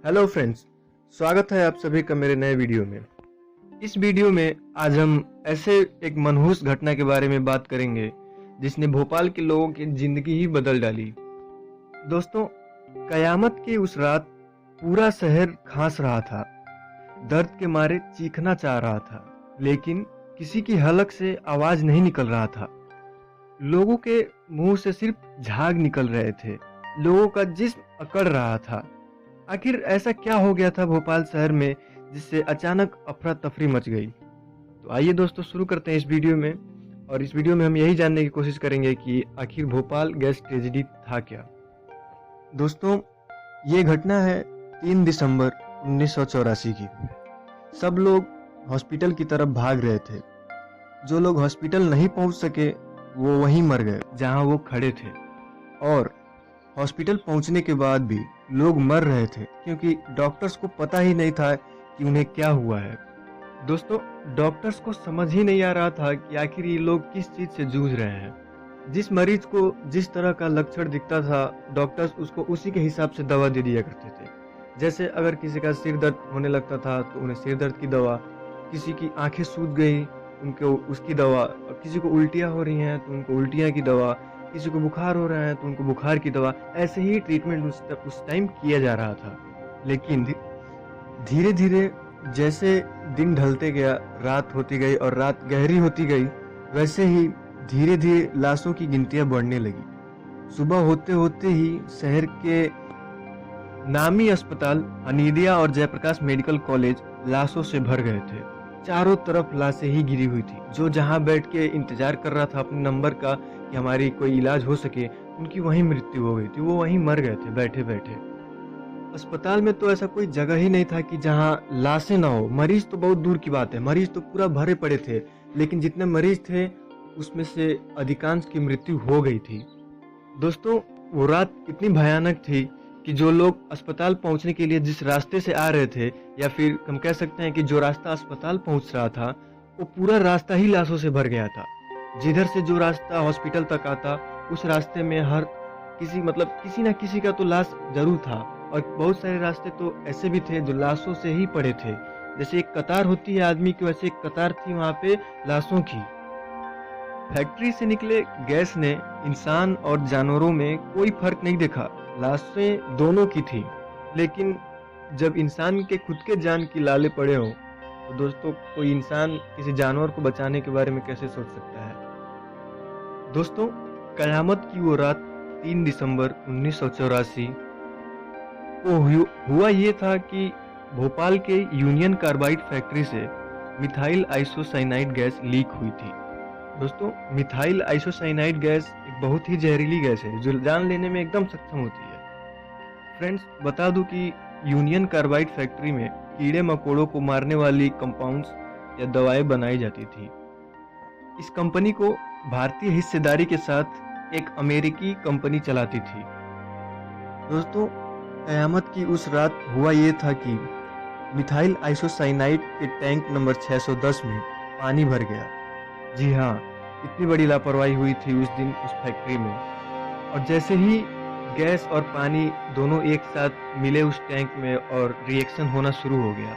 Hello friends, स्वागत है आप सभी का मेरे नए वीडियो में। इस वीडियो में आज हम ऐसे एक मनहूस घटना के बारे में बात करेंगे जिसने भोपाल के लोगों की जिंदगी ही बदल डाली। दोस्तों, कयामत की उस रात पूरा शहर खांस रहा था, दर्द के मारे चीखना चाह रहा था, लेकिन किसी की हलक से आवाज नहीं निकल रहा था। लोगों के मुंह से सिर्फ झाग निकल रहे थे, लोगों का जिस्म अकड़ रहा था। आखिर ऐसा क्या हो गया था भोपाल शहर में जिससे अचानक अफरा तफरी मच गई। तो आइए दोस्तों शुरू करते हैं इस वीडियो में। और इस वीडियो में हम यही जानने की कोशिश करेंगे कि आखिर भोपाल गैस ट्रेजेडी था क्या। दोस्तों, ये घटना है 3 दिसंबर 1984 की। सब लोग हॉस्पिटल की तरफ भाग रहे थे। जो लोग हॉस्पिटल नहीं पहुंच सके वो वहीं मर गए जहां वो खड़े थे। और हॉस्पिटल पहुंचने के बाद भी लोग मर रहे थे क्योंकि डॉक्टर्स को पता ही नहीं था कि उन्हें क्या हुआ है। दोस्तों, डॉक्टर्स को समझ ही नहीं आ रहा था कि आखिर ये लोग किस चीज से जूझ रहे हैं। जिस मरीज को जिस तरह का लक्षण दिखता था, डॉक्टर्स उसको उसी के हिसाब से दवा दे दिया करते थे। जैसे अगर किसी का सिर दर्द होने लगता था तो उन्हें सिर दर्द की दवा, किसी की आंखें सूज गई उनको उसकी दवा, किसी को उल्टियाँ हो रही हैं तो उनको उल्टियाँ की दवा, किसी को बुखार हो रहा है तो उनको बुखार की दवा। ऐसे ही ट्रीटमेंट उस टाइम किया जा रहा था। लेकिन धीरे धीरे जैसे दिन ढलते गया, रात होती गई और रात गहरी होती गई, वैसे ही धीरे धीरे लाशों की गिनतियां बढ़ने लगी। सुबह होते होते ही शहर के नामी अस्पताल हनीदिया और जयप्रकाश मेडिकल कॉलेज लाशों से भर गए थे। चारों तरफ लाशें ही गिरी हुई थी। जो जहां बैठ के इंतजार कर रहा था अपने नंबर का कि हमारी कोई इलाज हो सके, उनकी वहीं मृत्यु हो गई थी। वो वहीं मर गए थे बैठे बैठे। अस्पताल में तो ऐसा कोई जगह ही नहीं था कि जहां लाशें ना हो। मरीज तो बहुत दूर की बात है, मरीज तो पूरा भरे पड़े थे, लेकिन जितने मरीज थे उसमें से अधिकांश की मृत्यु हो गई थी। दोस्तों, वो रात इतनी भयानक थी कि जो लोग अस्पताल पहुंचने के लिए जिस रास्ते से आ रहे थे, या फिर हम कह सकते हैं कि जो रास्ता अस्पताल पहुंच रहा था, वो पूरा रास्ता ही लाशों से भर गया था। जिधर से जो रास्ता हॉस्पिटल तक आता, उस रास्ते में हर किसी ना किसी का तो लाश जरूर था। और बहुत सारे रास्ते तो ऐसे भी थे जो लाशों से ही पड़े थे। जैसे एक कतार होती है आदमी की, वैसे एक कतार थी वहां पे लाशों की। फैक्ट्री से निकले गैस ने इंसान और जानवरों में कोई फर्क नहीं देखा। लाशें दोनों की थी। लेकिन जब इंसान के खुद के जान की लाले पड़े हो तो दोस्तों, कोई इंसान किसी जानवर को बचाने के बारे में कैसे सोच सकता है। दोस्तों, कयामत की वो रात 3 दिसंबर 1984 को हुआ ये था कि भोपाल के यूनियन कार्बाइड फैक्ट्री से मिथाइल आइसोसाइनाइड गैस लीक हुई थी। दोस्तों, मिथाइल आइसोसाइनाइड गैस एक बहुत ही जहरीली गैस है जो जान लेने में एकदम सक्षम होती है। फ्रेंड्स, बता दूं कि यूनियन कार्बाइड फैक्ट्री में कीड़े मकोड़ों को मारने वाली कंपाउंड्स या दवाएं बनाई जाती थी। इस कंपनी को भारतीय हिस्सेदारी के साथ एक अमेरिकी कंपनी चलाती थी। दोस्तों, कयामत की उस रात हुआ ये था कि मिथाइल आइसोसाइनाइड के टैंक नंबर 610 में पानी भर गया। जी हाँ, इतनी बड़ी लापरवाही हुई थी उस दिन उस फैक्ट्री में। और जैसे ही गैस और पानी दोनों एक साथ मिले उस टैंक में और रिएक्शन होना शुरू हो गया।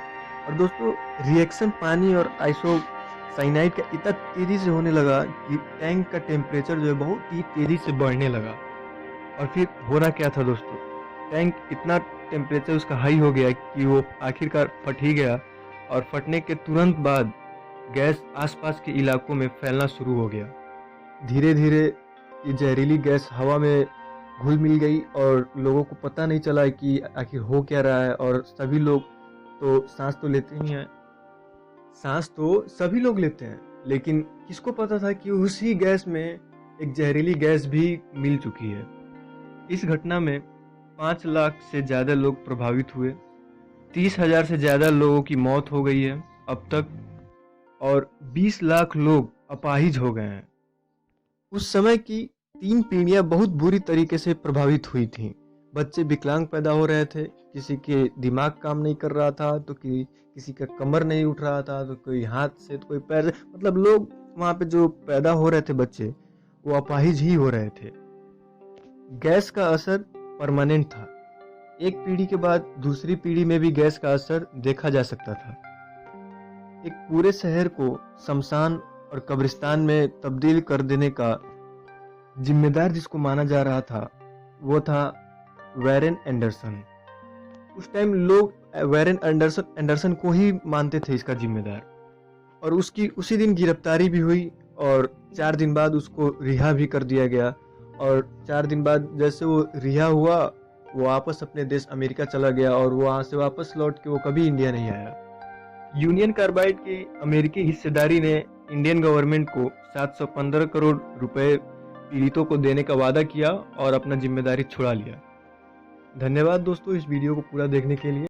और दोस्तों, रिएक्शन पानी और आइसोसाइनाइड का इतना तेजी से होने लगा कि टैंक का टेम्परेचर जो है बहुत ही तेजी से बढ़ने लगा। और फिर होना क्या था दोस्तों, टैंक इतना टेम्परेचर उसका हाई हो गया कि वो आखिरकार फट ही गया। और फटने के तुरंत बाद गैस आसपास के इलाकों में फैलना शुरू हो गया। धीरे धीरे ये जहरीली गैस हवा में घुल मिल गई और लोगों को पता नहीं चला कि आखिर हो क्या रहा है। और सभी लोग तो सांस तो लेते ही हैं, सांस तो सभी लोग लेते हैं, लेकिन किसको पता था कि उसी गैस में एक जहरीली गैस भी मिल चुकी है। इस घटना में 5 लाख से ज्यादा लोग प्रभावित हुए, 30,000 से ज्यादा लोगों की मौत हो गई है अब तक, और 20 लाख लोग अपाहिज हो गए हैं। उस समय की 3 पीढ़ियां बहुत बुरी तरीके से प्रभावित हुई थीं। बच्चे विकलांग पैदा हो रहे थे, किसी के दिमाग काम नहीं कर रहा था तो किसी का कमर नहीं उठ रहा था, तो कोई हाथ से तो कोई पैर से, मतलब लोग वहां पे जो पैदा हो रहे थे बच्चे, वो अपाहिज ही हो रहे थे। गैस का असर परमानेंट था। एक पीढ़ी के बाद दूसरी पीढ़ी में भी गैस का असर देखा जा सकता था। एक पूरे शहर को शमशान और कब्रिस्तान में तब्दील कर देने का जिम्मेदार जिसको माना जा रहा था वो था वैरेन एंडरसन। उस टाइम लोग वैरेन एंडरसन को ही मानते थे इसका जिम्मेदार, और उसकी उसी दिन गिरफ्तारी भी हुई और 4 दिन बाद उसको रिहा भी कर दिया गया। और 4 दिन बाद जैसे वो रिहा हुआ वो वापस अपने देश अमेरिका चला गया और वो वहाँ से वापस लौट के वो कभी इंडिया नहीं आया। यूनियन कार्बाइड की अमेरिकी हिस्सेदारी ने इंडियन गवर्नमेंट को 715 करोड़ रुपए पीड़ितों को देने का वादा किया और अपना जिम्मेदारी छुड़ा लिया। धन्यवाद दोस्तों इस वीडियो को पूरा देखने के लिए।